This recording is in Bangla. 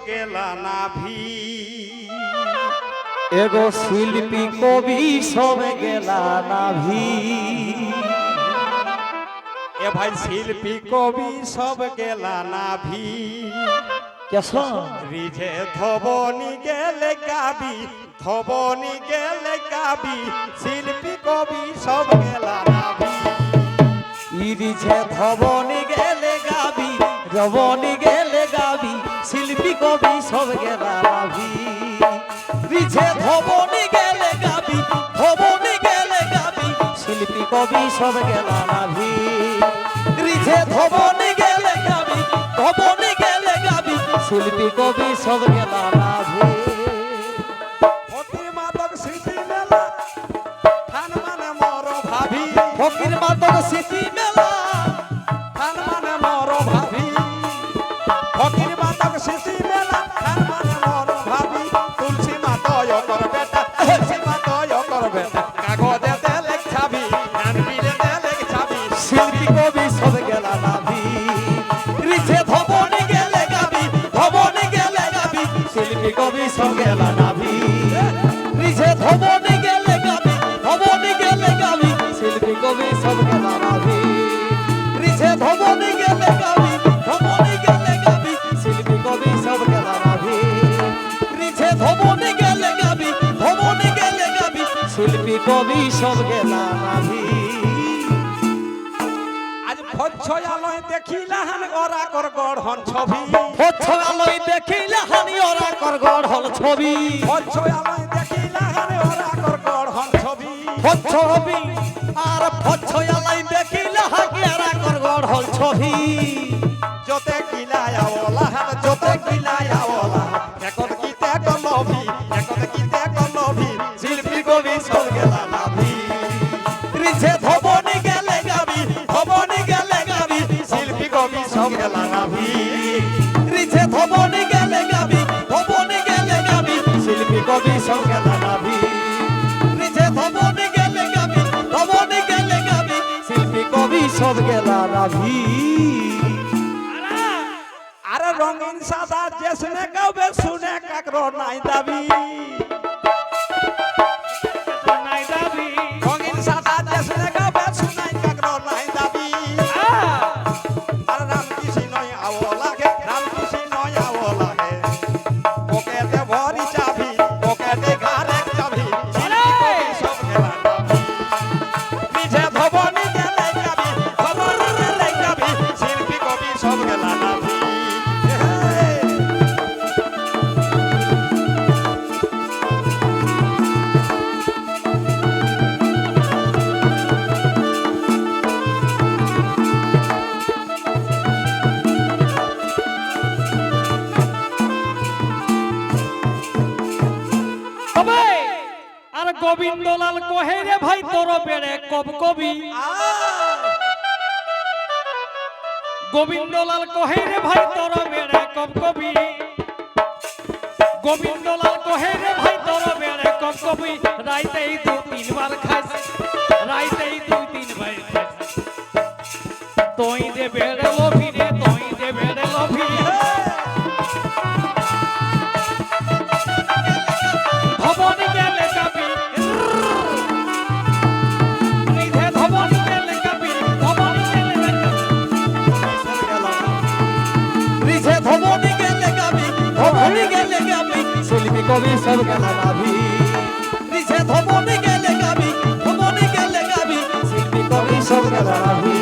গেলা নাভি এগো শিল্পী কবি সব গেলা নাভি এ ভাই শিল্পী কবি সব গেলা নাভি কেস রিঝে ধবনি গেলে গাবি ধবনি গেলে গাবি শিল্পী কবি সব গেলা নাভি ইরিছে ধবনি গেলে গাবি রবনি গেলে গাবি শিল্পী কবি সব গেলা নাভি রিছে ধবনি গেলে গাবি ধবনি গেলে গাবি শিল্পী কবি সব গেলা নাভি রিছে ধবনি গেলে গাবি ধবনি গেলে গাবি শিল্পী কবি সব গেলা নাভি ফকির মাদক স্মৃতি মেলা থান মানে মর ভাবি ফকির মাদক স্মৃতি মেলা থান মানে মর ভাবি ফকির মাদক স্মৃতি মেলা থান মানে মর ভাবি তুলসী মাতয় কর বেটা তুলসী মাতয় কর বেটা কাগজে দেলে ছাবি ধান বিলে দেলে ছাবি শিল্পী কবি সব গেলা নাভি রিছে ধবনি গেলে গাবি ধবনি গেলে গাবি শিল্পী কবি সব গেলা নাভি রিছে ধবনি গেলে গাবি ধবনি গেলে গাবি শিল্পী কবি সব গেলা নাভি রিছে ধবনি গেলে গাবি ধবনি গেলে গাবি শিল্পী কবি সব গেলা নাভি রিছে ধবনি গেলে গাবি ধবনি গেলে গাবি শিল্পী কবি সব গেলা নাভি আজ ভচ্ছ আলোয় দেখিলা হান ওরা কর গড়হন ছবি হচ্ছে আলোয় দেখিলে হানি ওরা কর গড়হল ছবি ভচ্ছ আলোয় দেখিলা হান ওরা কর গড়হন ছবি হচ্ছে হবি আর হচ্ছে আলোয় দেখিলে হাকি ওরা কর গড়হল ছবি যতে গিলায়া ওলা হান যতে গিলায়া ওলা এখন কিতে কলবি এখন কিতে কলবি শিল্পী কবি সব গেলা নাভি রিছে ধবনি গেলে গাবি ধবনি গেলে গাবি শিল্পী কবি সব গেলা নাভি রিছে ধবনি গেলে গাবি ধবনি গেলে গাবি শিল্পী কবি সব গেলা নাভি রিছে ধবনি গেলে গাবি ধবনি গেলে গাবি শিল্পী কবি সব গেলা নাভি আরে রঙিন সাদা জেসনে গাবে শুনে কাকরো নাই দাবি নাই দাবি রঙিন সাদা জেসনে গাবে শুনে কাকরো নাই দাবি আর রাম কৃষ্ণ আও লাগে রাম কৃষ্ণ আও লাগে পকেটে ভরি চাবি পকেটে ঘাড়ে চাবি শিল্পী কবি সব গেলা নাভি নিচে ধবনি গেলে গাবি ধবনি গেলে গাবি শিল্পী কবি সব গেলা নাভি তবে আর গোবিন্দলাল কহে রে ভাই তোর বেড়ে কব কবি গোবিন্দলাল কহে রে ভাই তোর বেড়ে কব কবি গোবিন্দলাল কহে রে ভাই তোর বেড়ে কব কবি রাইতেই দু তিনবার খাস রাইতেই দুই তিনবার খাস তোই দে বেড়ে লভি রে তোই দে বেড়ে লভি ধবনি গেলে গাবি রিধে ধবনি গেলে গাবি ধবনি গেলে রিছে ধবনি গেলে গাবি ধবনি গেলে গাবি শিল্পী কবি সব গেলা নাভি রিছে ধবনি গেলে গাবি ধবনি গেলে গাবি শিল্পী কবি সব গেলা নাভি